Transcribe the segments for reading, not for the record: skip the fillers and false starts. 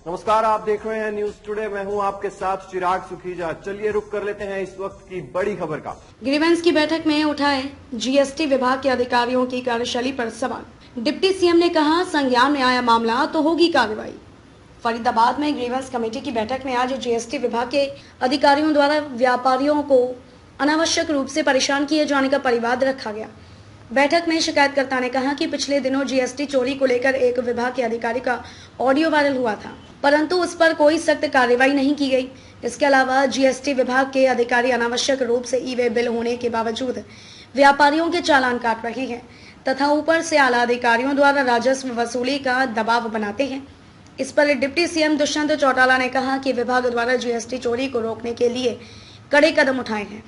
नमस्कार, आप देख रहे हैं न्यूज टुडे। मैं हूं आपके साथ चिराग सुखीजा। चलिए रुक कर लेते हैं इस वक्त की बड़ी खबर का। ग्रीवेंस की बैठक में उठाए जीएसटी विभाग के अधिकारियों की कार्यशैली पर सवाल। डिप्टी सीएम ने कहा, संज्ञान में आया मामला तो होगी कार्रवाई। फरीदाबाद में ग्रीवेंस कमेटी की बैठक में आज जीएसटी विभाग के अधिकारियों द्वारा व्यापारियों को अनावश्यक रूप से परेशान किए जाने का परिवाद रखा गया। बैठक में शिकायतकर्ता ने कहा कि पिछले दिनों जीएसटी चोरी को लेकर एक विभाग के अधिकारी का ऑडियो वायरल हुआ था, परंतु उस पर कोई सख्त कार्रवाई नहीं की गई। इसके अलावा जीएसटी विभाग के अधिकारी अनावश्यक रूप से ई वे बिल होने के बावजूद व्यापारियों के चालान काट रहे हैं तथा ऊपर से आला अधिकारियों द्वारा राजस्व वसूली का दबाव बनाते हैं। इस पर डिप्टी सीएम दुष्यंत चौटाला ने कहा कि विभाग द्वारा जीएसटी चोरी को रोकने के लिए कड़े कदम उठाए हैं,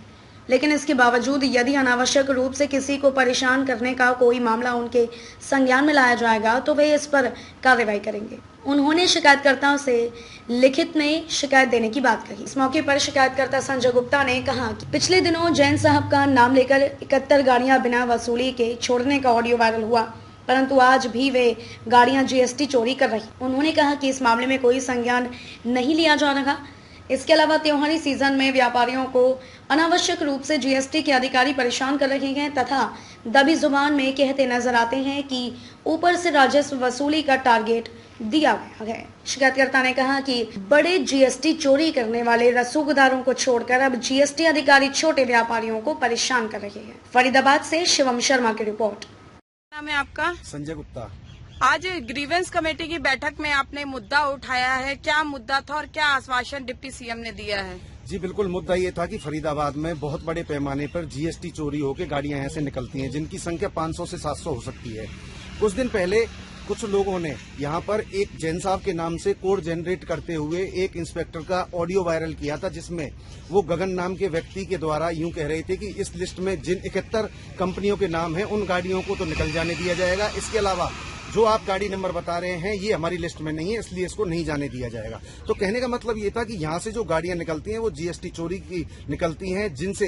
लेकिन इसके बावजूद यदि अनावश्यक रूप से किसी को परेशान करने का कोई मामला उनके संज्ञान में लाया जाएगा तो वे इस पर कार्रवाई करेंगे। उन्होंने शिकायतकर्ताओं से लिखित में शिकायत देने की बात कही। इस मौके पर शिकायतकर्ता संजय गुप्ता ने कहा कि पिछले दिनों जैन साहब का नाम लेकर 71 गाड़ियां बिना वसूली के छोड़ने का ऑडियो वायरल हुआ, परंतु आज भी वे गाड़ियां जीएसटी चोरी कर रही। उन्होंने कहा कि इस मामले में कोई संज्ञान नहीं लिया जा रहा। इसके अलावा त्योहारी सीजन में व्यापारियों को अनावश्यक रूप से जीएसटी के अधिकारी परेशान कर रहे हैं तथा दबी जुबान में कहते नजर आते हैं कि ऊपर से राजस्व वसूली का टारगेट दिया गया है। शिकायतकर्ता ने कहा कि बड़े जीएसटी चोरी करने वाले रसूखदारों को छोड़कर अब जीएसटी अधिकारी छोटे व्यापारियों को परेशान कर रहे हैं। फरीदाबाद से शिवम शर्मा की रिपोर्ट। नाम है आपका? संजय गुप्ता। आज ग्रीवेंस कमेटी की बैठक में आपने मुद्दा उठाया है, क्या मुद्दा था और क्या आश्वासन डिप्टी सीएम ने दिया है? जी बिल्कुल, मुद्दा ये था कि फरीदाबाद में बहुत बड़े पैमाने पर जीएसटी चोरी होकर गाड़ियां यहाँ से निकलती हैं, जिनकी संख्या 500 से 700 हो सकती है। कुछ दिन पहले कुछ लोगों ने यहाँ पर एक जैन साहब के नाम से कोड जनरेट करते हुए एक इंस्पेक्टर का ऑडियो वायरल किया था, जिसमें वो गगन नाम के व्यक्ति के द्वारा यूं कह रहे थे कि इस लिस्ट में जिन 71 कंपनियों के नाम हैं उन गाड़ियों को तो निकल जाने दिया जाएगा, इसके अलावा जो आप गाड़ी नंबर बता रहे हैं ये हमारी लिस्ट में नहीं है, इसलिए इसको नहीं जाने दिया जाएगा। तो कहने का मतलब ये था कि यहाँ से जो गाड़ियां निकलती हैं वो जीएसटी चोरी की निकलती हैं, जिनसे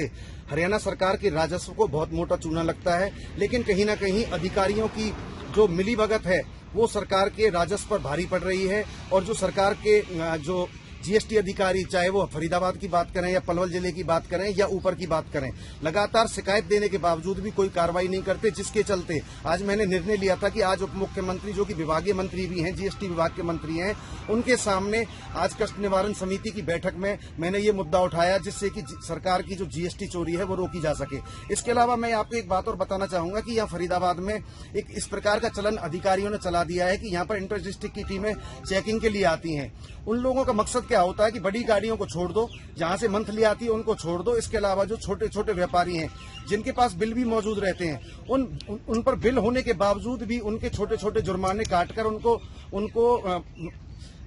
हरियाणा सरकार के राजस्व को बहुत मोटा चूना लगता है। लेकिन कहीं ना कहीं अधिकारियों की जो मिलीभगत है वो सरकार के राजस्व पर भारी पड़ रही है, और जो सरकार के जो जीएसटी अधिकारी, चाहे वो फरीदाबाद की बात करें या पलवल जिले की बात करें या ऊपर की बात करें, लगातार शिकायत देने के बावजूद भी कोई कार्रवाई नहीं करते, जिसके चलते आज मैंने निर्णय लिया था कि आज उप मुख्यमंत्री, जो कि विभागीय मंत्री भी हैं, जीएसटी विभाग के मंत्री हैं, उनके सामने आज कष्ट निवारण समिति की बैठक में मैंने ये मुद्दा उठाया, जिससे कि सरकार की जो जीएसटी चोरी है वो रोकी जा सके। इसके अलावा मैं आपको एक बात और बताना चाहूंगा कि यहाँ फरीदाबाद में एक इस प्रकार का चलन अधिकारियों ने चला दिया है कि यहाँ पर इंटर डिस्ट्रिक्ट की टीमें चेकिंग के लिए आती हैं। उन लोगों का मकसद क्या होता है कि बड़ी गाड़ियों को छोड़ दो, जहां से मंथली आती है उनको छोड़ दो। इसके अलावा जो छोटे छोटे व्यापारी हैं जिनके पास बिल भी मौजूद रहते हैं, उन पर बिल होने के बावजूद भी उनके छोटे छोटे जुर्माने काटकर उनको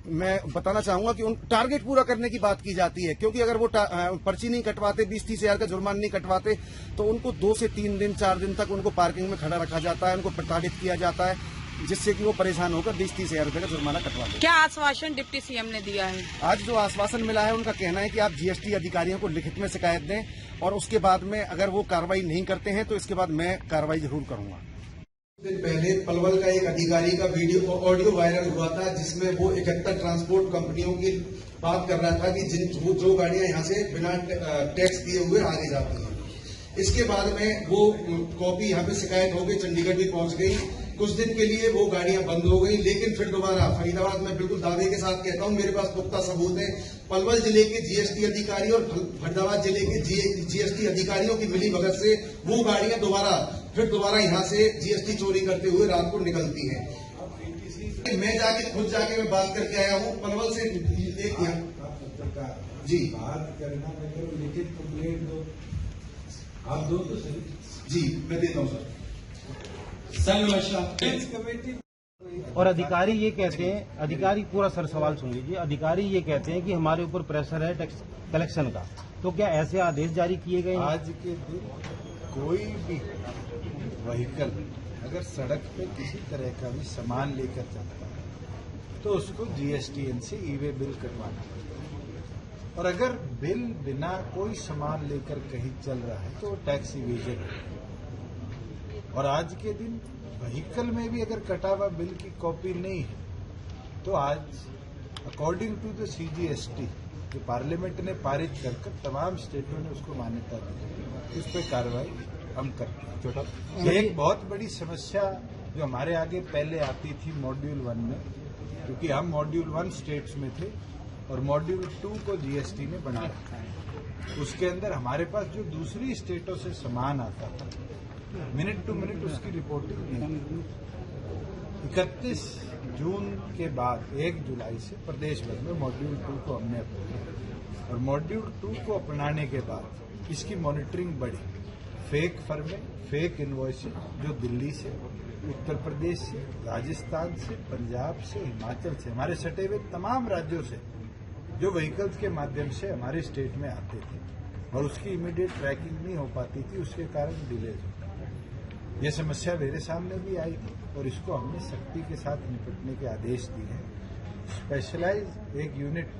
मैं बताना चाहूंगा कि उन टारगेट पूरा करने की बात की जाती है, क्योंकि अगर वो पर्ची नहीं कटवाते, 20-30 हजार का जुर्माना नहीं कटवाते, तो उनको 2 से 3 दिन 4 दिन तक उनको पार्किंग में खड़ा रखा जाता है, उनको प्रताड़ित किया जाता है, जिससे कि वो परेशान होकर 20-30 हजार रुपए का जुर्माना कटवा दे। क्या आश्वासन डिप्टी सीएम ने दिया है? आज जो आश्वासन मिला है उनका कहना है कि आप जीएसटी अधिकारियों को लिखित में शिकायत दें, और उसके बाद में अगर वो कार्रवाई नहीं करते हैं तो इसके बाद मैं कार्रवाई जरूर करूंगा। दिन पहले पलवल का एक अधिकारी का ऑडियो वायरल हुआ था, जिसमें वो 71 ट्रांसपोर्ट कंपनियों की बात कर रहा था कि जो गाड़ियां यहां से बिना टैक्स दिए हुए आगे जाती हैं। इसके बाद में वो कॉपी यहाँ पे शिकायत हो गई, चंडीगढ़ भी पहुंच गई। कुछ दिन के लिए वो गाड़ियां बंद हो गई, लेकिन फिर दोबारा फरीदाबाद में बिल्कुल दावे के साथ कहता हूं, मेरे पास पुख्ता सबूत है, पलवल जिले के जीएसटी अधिकारी और फरीदाबाद जिले के जीएसटी अधिकारियों की मिलीभगत से वो गाड़ियां दोबारा यहाँ से जीएसटी चोरी करते हुए रात को निकलती हैं। मैं खुद जाके मैं बात करके आया हूँ पलवल से। एक जी बात करना, लिखित कंप्लेंट दो, आप दो तो सही। जी मैं देता हूँ सर। और अधिकारी ये कहते हैं, अधिकारी पूरा सर सवाल सुन लीजिए, अधिकारी ये कहते हैं कि हमारे ऊपर प्रेशर है टैक्स कलेक्शन का, तो क्या ऐसे आदेश जारी किए गए? आज के दिन कोई भी व्हीकल अगर सड़क पे किसी तरह का भी सामान लेकर चलता है तो उसको जीएसटीएन से ई वे बिल कटवाना है, और अगर बिल बिना कोई सामान लेकर कहीं चल रहा है तो टैक्स इवेजन है। और आज के दिन व्हीकल में भी अगर कटा हुआ बिल की कॉपी नहीं है तो आज अकॉर्डिंग टू द CGST जो पार्लियामेंट ने पारित कर तमाम स्टेटों ने उसको मान्यता दी, उस पर कार्रवाई हम करते हैं। एक बहुत बड़ी समस्या जो हमारे आगे पहले आती थी मॉड्यूल 1 में, क्योंकि हम मॉड्यूल 1 स्टेट्स में थे और मॉड्यूल 2 को GST ने बना रखा है। उसके अंदर हमारे पास जो दूसरी स्टेटों से सामान आता था, मिनट टू मिनट उसकी रिपोर्टिंग नहीं थी। 31 जून के बाद 1 जुलाई से प्रदेश भर में मॉड्यूल 2 को हमने अपनाया और मॉड्यूल 2 को अपनाने के बाद इसकी मॉनिटरिंग बढ़ी। फेक फर्में, फेक इनवॉइसेज जो दिल्ली से, उत्तर प्रदेश से, राजस्थान से, पंजाब से, हिमाचल से, हमारे सटे हुए तमाम राज्यों से जो व्हीकल्स के माध्यम से हमारे स्टेट में आते थे और उसकी इमीडिएट ट्रैकिंग नहीं हो पाती थी, उसके कारण डिलेज होता था। ये समस्या मेरे सामने भी आई थी और इसको हमने सख्ती के साथ निपटने के आदेश दिए हैं। स्पेशलाइज एक यूनिट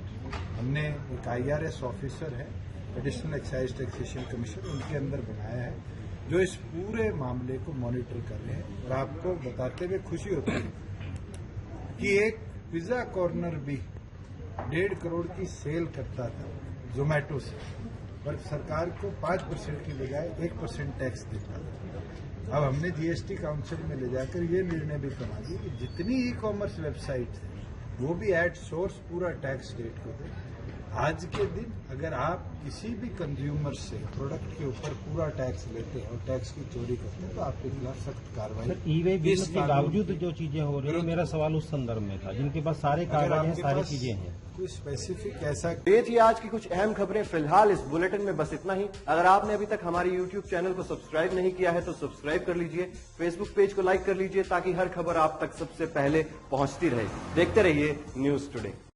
हमने, एक IRS ऑफिसर है, एडिशनल एक्साइज टैक्सेशन कमीशन, उनके अंदर बनाया है जो इस पूरे मामले को मॉनिटर कर रहे हैं। और आपको बताते हुए खुशी होती है कि एक पिज्जा कॉर्नर भी 1.5 करोड़ की सेल करता था जोमेटो से, पर सरकार को 5% की बजाय 1% टैक्स देता था। अब हमने GST काउंसिल में ले जाकर ये निर्णय भी करा दिया कि जितनी ई-कॉमर्स वेबसाइट है वो भी एट सोर्स पूरा टैक्स स्टेट को दे। आज के दिन अगर आप किसी भी कंज्यूमर से प्रोडक्ट के ऊपर पूरा टैक्स लेते हैं और टैक्स की चोरी करते हैं तो आपके खिलाफ सख्त कार्रवाई। ई-वे बिल के बावजूद जो चीजें हो रही है, मेरा सवाल उस संदर्भ में था, जिनके पास सारे कागज हैं, सारी चीजें हैं, कोई स्पेसिफिक ऐसा। ये थी आज की कुछ अहम खबरें। फिलहाल इस बुलेटिन में बस इतना ही। अगर आपने अभी तक हमारे YouTube चैनल को सब्सक्राइब नहीं किया है तो सब्सक्राइब कर लीजिए, फेसबुक पेज को लाइक कर लीजिए ताकि हर खबर आप तक सबसे पहले पहुंचती रहे। देखते रहिए न्यूज़ टुडे।